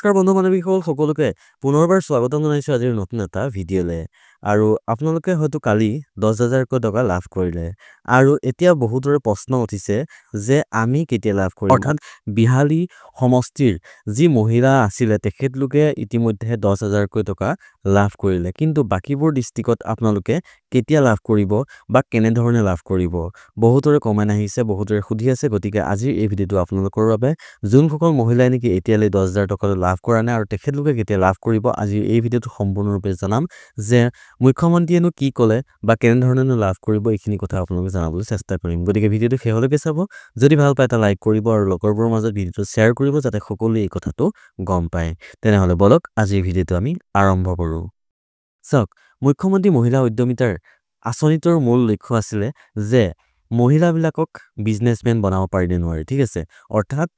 নমস্কাৰ বন্ধু বান্ধৱীসকল সকলোকে পুনৰবাৰ স্বাগতম জনাইছো আজিৰ নতুন এটা ভিডিঅ'লে আৰু আপোনালোকে হয়তো কালি 10,000 টকা লাভ কৰিলে আৰু এতিয়া বহুতৰে প্ৰশ্ন উঠিছে যে আমি কেতিয়া লাভ কৰিম অৰ্থাৎ বিহালী সমষ্টিৰ যি মহিলা আছিল তেখেতলোকে ইতিমধ্যে 10,000 টকা লাভ কৰিলে কিন্তু বাকিবোৰ ডিস্ট্ৰিক্টত আপোনালোকে কেতিয়া লাভ কৰিব বা কেনে ধৰণে লাভ কৰিব বহুতৰে কমেন্ট আহিছে বহুতৰে সুধি আছে গতিকে আজিৰ এই ভিডিঅ'টো আপোনালোকৰ বাবে যোনসকল মহিলাই নেকি এতিয়ালৈ 10,000 টকা লাভ কৰা নাই আৰু তেখেতলোকে কেতিয়া লাভ কৰিব আজি এই ভিডিঅ'টো সম্পূৰ্ণৰূপে জনাম যে মুখ্যমন্ত্ৰীয়েনো কি ক'লে বা কেনে ধৰণে লাভ কৰিব এইখিনি কথা আপোনালোকে জানাবলৈ চেষ্টা কৰিম গতিকে ভিডিঅ'টো শেষলৈকে চাব যদি ভাল পায় এটা লাইক কৰিব আৰু লগৰবোৰৰ মাজত ভিডিঅ'টো শ্বেয়াৰ কৰিব যাতে সকলোৱে এই কথাটো গম পায় তেনেহলে বলক আজিৰ ভিডিঅ'টো আমি আৰম্ভ কৰোঁ চাওক মুখ্যমন্ত্ৰী মহিলা উদ্যমিতাৰ আঁচনিটোৰ মূল লক্ষ্য আছিল যে মহিলাবিলাকক বিজনেছমেন বনাব পাৰিলে নোৱাৰে ঠিক আছে অৰ্থাৎ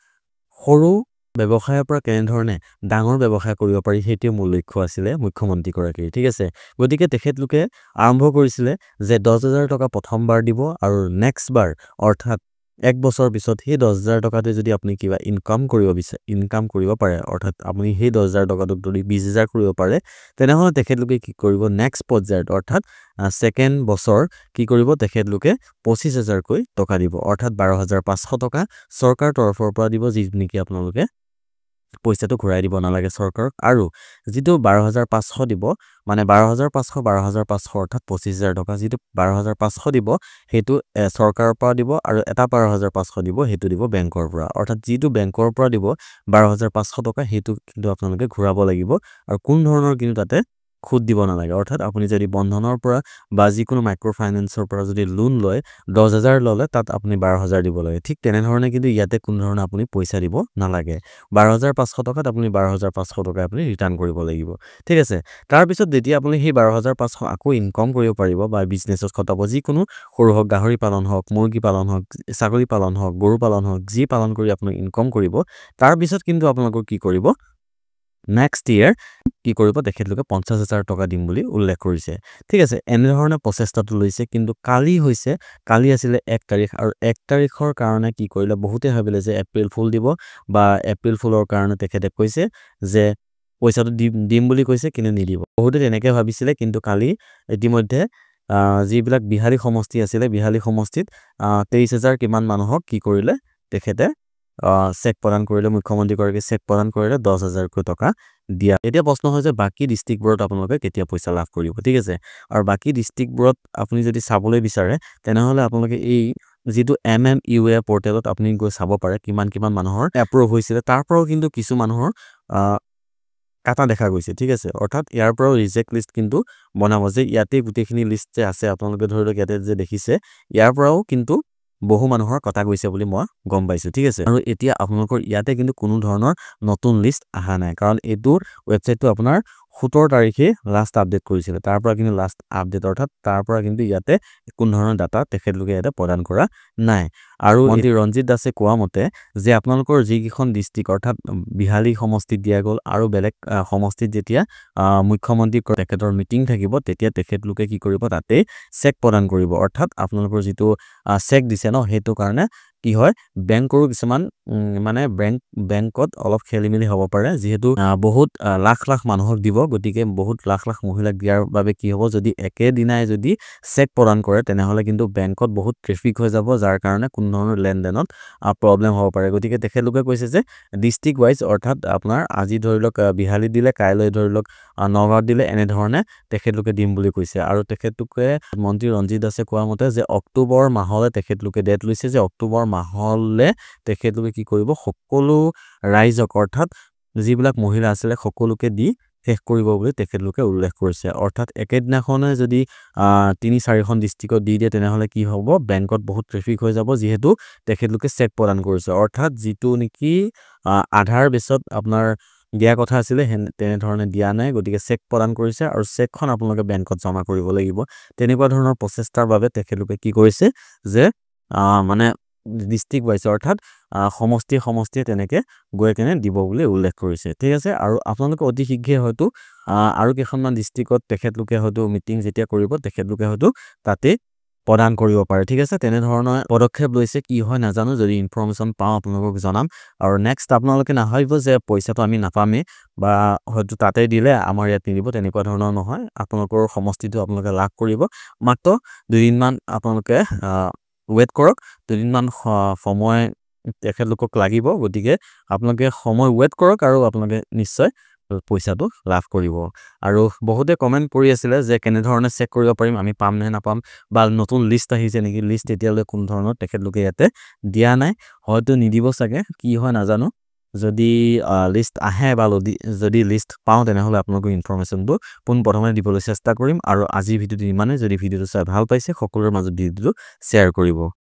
সৰু ব্যৱসায়ৰ পৰা কেনে ধৰণে ডাঙৰ ব্যৱসায় কৰিব পাৰি হেতু মূল লক্ষ্য আছিল মুখ্যমন্ত্ৰীগৰাকীৰ ঠিক আছে গতিকে তেখেতলোকে আৰম্ভ কৰিছিল যে 10,000 টকা প্ৰথমবাৰ দিব আৰু নেক্সট বাৰ অৰ্থাৎ এক বছৰ পিছত সেই 10,000 টকাতে যদি আপুনি কিবা ইনকাম কৰিব পাৰে অৰ্থাৎ আপুনি সেই 10,000 টকাটো যদি 20,000 কৰিব পাৰে তেনেহলে তেখেতলোকে কি কৰিব নেক্সট পৰ্যায়ত অৰ্থাৎ সেকেন্ড বছৰ কি কৰিব তেখেতলোকে 25,000 কৈ টকা দিব অৰ্থাৎ 12,500 টকা চৰকাৰ তৰফৰ পৰা দিব যি নেকি আপোনালোকে পইচাটো ঘূৰাই দিব নালাগে চৰকাৰক আৰু যেটো 12,500 দিব মানে 12,500 অৰ্থাৎ 25,000 টকা যেটো 12,500 দিব হেতু চৰকাৰৰ পৰা দিব আৰু এটা 12,500 দিব হেতু দিব বেংকৰ পৰা অৰ্থাৎ যেটো বেংকৰ পৰা দিব 12,500 টকা হেতু কিন্তু আপোনালোকে ঘূৰাব লাগিব আৰু কোন ধৰণৰ কিন্তু তাতে খুদ দিব নালাগে অৰ্থাৎ আপুনি যদি বন্ধনৰ পৰা বা যিকোনো মাইক্ৰো ফাইনেন্সৰ পৰা যদি লোন লয় 10,000 ললে তাত আপুনি 12,000 দিব লাগে ঠিক তেনে ধৰণে কিন্তু ইয়াতে কোন ধৰণে আপুনি পইচা দিব নালাগে 12,500 টকাত আপুনি 12,500 টকা আপুনি ৰিটাৰ্ণ কৰিব লাগিব ঠিক আছে তাৰ পিছত যেতিয়া আপুনি সেই 12,500 আকৌ ইনকাম কৰিব পাৰিব বা বিজনেছত খটাব যিকোনো সৰু হওক গাহৰি পালন হওক মুৰ্গী পালন হওক ছাগলী পালন হওক গৰু পালন হওক যি পালন কৰি আপুনি ইনকাম কৰিব তাৰ পিছত কিন্তু আপোনালোক কি কৰিব নেক্সট ইয়াৰ কি কৰিব তেখেতলোকে 50,000 টকা দিম বুলি উল্লেখ কৰিছে ঠিক আছে এনে ধৰণে প্ৰচেষ্টাটো লৈছে কিন্তু কালি আছিল 1 তাৰিখ আৰু 1 তাৰিখৰ কাৰণে কি কৰিলে বহুতে ভাবিলে যে এপ্ৰিল ফুল দিব বা এপ্ৰিল ফুলৰ কাৰণে তেখেতে কৈছে যে পইচাটো দিম বুলি কৈছে কিন্তু নিদিব বহুতে তেনেকৈ ভাবিছিল কিন্তু কালি ইতিমধ্যে যিবিলাক বিহালী সমষ্টি আছিল বিহালী সমষ্টিত 23,000 কিমান মানুহক কি কৰিলে তেখেতে চেক প্ৰদান কৰিলে মুখ্যমন্ত্ৰীগৰাকী চেক প্ৰদান কৰিলে 10,000 টকা দিয়া এতিয়া প্ৰশ্ন হয় যে বাকি ডিস্ট্ৰিক্টবোৰত আপোনালোকে কেতিয়া পইচা লাভ কৰিব ঠিক আছে আৰু বাকি ডিস্ট্ৰিক্টবোৰত আপুনি যদি চাবলৈ বিচাৰে তেনেহলে আপোনালোকে এই যেটো MMUA পোৰ্টেলত আপুনি গৈ চাব পাৰে কিমান মানুহৰ এপ্ৰুভ হৈছিল তাৰ পৰাও কিন্তু কিছু মানুহৰ কাটা দেখা গৈছে ঠিক আছে অৰ্থাৎ ইয়াৰ পৰাও ৰিজেক্ট লিষ্ট কিন্তু বনাব যে ইয়াতে গুটেখিনি লিষ্ট যে আছে আপোনালোকে ধৰিলক ইয়াতে যে দেখিছে ইয়াৰ পৰাও কিন্তু বহু মানুহৰ কথা গৈছে বুলি মই গম পাইছো ঠিক আছে আৰু এতিয়া আপোনালোকৰ ইয়াতে কিন্তু কোনো ধৰণৰ নতুন লিষ্ট আহা নাই কাৰণ এটোৰ ওয়েবসাইটটো আপোনাৰ 17 তাৰিখে লাষ্ট আপডেট কৰিছিল তাৰ পৰা কিন্তু লাষ্ট আপডেট অৰ্থাৎ তাৰ পৰা কিন্তু ইয়াতে কোন ধৰণৰ ডাটা তেখেতলোকে ইয়াতে প্ৰদান কৰা নাই আৰু মন্ত্ৰী ৰঞ্জিত দাসে কোৱা মতে যে আপোনালোকৰ যি কিখন ডিস্ট্ৰিক্ট অৰ্থাৎ বিহালী সমষ্টিত দিয়া গল আৰু বেলেগ সমষ্টিত যেতিয়া মুখ্যমন্ত্ৰী তেখেতৰ মিটিং থাকিব তেতিয়া তেখেতলোকে কি কৰিব তাতে চেক প্ৰদান কৰিব অৰ্থাৎ আপোনালোকৰ যেটো চেক দিছে ন হেতু কাৰণে কি হয় বেংকৰো কিছুমান মানে বেংকত অলপ খেলিমেলি হ'ব পাৰে যেহেতু বহুত লাখ মানুহক দিব গতিকে বহুত লাখ মহিলাক দিয়াৰ বাবে কি হ'ব যদি একে দিনাই যদি চেক প্ৰদান কৰে তেনেহলে কিন্তু বেংকত বহুত ট্ৰেফিক হৈ যাব যাৰ কাৰণে কোনো ধৰণৰ লেনদেনত প্ৰবলেম হ'ব পাৰে গতিকে তেখেতলোকে কৈছে যে ডিস্ট্ৰিক্ট ওয়াইজ অৰ্থাৎ আপোনাৰ আজি ধৰিলক বিহালী দিলে কাইলৈ ধৰিলক নগাঁৱত দিলে এনে ধৰণে তেখেতলোকে দিম বুলি কৈছে আৰু তেখেতলোকে মন্ত্ৰী ৰঞ্জিত দাসে কোৱা মতে যে অক্টোবৰ মাহলৈ তেখেতলোকে ডেট লৈছে যে অক্টোবৰ মাহলৈ তেখেতলোকে কি কৰিব সকলো ৰাইজক অৰ্থাৎ যিবিলাক মহিলা আছিল সকলোকে দি শেষ কৰিব বুলি তেখেতলোকে উল্লেখ কৰিছে অৰ্থাৎ একেদিনাখনে যদি 3-4খন ডিস্ট্ৰিক্টত দি দিয়ে তেনেহলে কি হ'ব বেংকত বহুত ট্ৰেফিক হৈ যাব যেহেতু তেখেতলোকে চেক প্ৰদান কৰিছে অৰ্থাৎ যেটো নেকি আধাৰ বেছত আপোনাৰ দিয়া কথা আছিল তেনে ধৰণে দিয়া নাই গতিকে চেক প্ৰদান কৰিছে আৰু চেকখন আপোনালোকে বেংকত জমা কৰিব লাগিব তেনেকুৱা ধৰণৰ প্ৰচেষ্টাৰ বাবে তেখেতলোকে কি কৰিছে যে মানে ডিস্ট্ৰিক্ট ওয়াইজ অৰ্থাৎ সমষ্টি তেনেকে গৈ কেনে দিব বুলি উল্লেখ কৰিছে ঠিক আছে আৰু আপোনালোকে অতি শীঘ্ৰে হয়তো আৰু কেইখনমান ডিস্ট্ৰিক্টত তেখেতলোকে হয়তো মিটিং যেতিয়া কৰিব তেখেতলোকে হয়তো তাতে প্ৰদান কৰিব পাৰে ঠিক আছে তেনে ধৰণৰ পদক্ষেপ লৈছে কি হয় নাজানো যদি ইনফৰমেশ্যন পাওঁ আপোনালোকক জনাম আৰু নেক্সট আপোনালোকে নাভাবিব যে পইচাটো আমি নাপামেই বা হয়তো তাতে দিলে আমাৰ ইয়াত নিদিব তেনেকুৱা ধৰণৰ নহয় আপোনালোকৰ সমষ্টিটো আপোনালোকে লাভ কৰিব মাত্ৰ 2 দিনমান আপোনালোকে ৱেট কৰক 2 দিনমান সময় তেখেতলোকক লাগিব গতিকে আপোনালোকে সময় ৱেট কৰক আৰু আপোনালোকে নিশ্চয় পইচাটো লাভ কৰিব আৰু বহুতে কমেন্ট কৰি আছিলে যে কেনে ধৰণে চেক কৰিব পাৰিম আমি পাম নে নাপাম বা নতুন লিষ্ট আহিছে নেকি লিষ্ট এতিয়ালৈ কোন ধৰণৰ তেখেতলোকে ইয়াতে দিয়া নাই হয়তো নিদিব চাগে কি হয় নাজানো যদি লিষ্ট আহে বা যদি লিষ্ট পাওঁ তেনেহ'লে আপোনালোকক ইনফৰমেশ্যনটো পোনপ্ৰথমে দিবলৈ চেষ্টা কৰিম আৰু আজি ভিডিঅ'টো ইমানে যদি ভিডিঅ'টো চাই ভাল পাইছে সকলোৰে মাজত ভিডিঅ'টো শ্বেয়াৰ কৰিব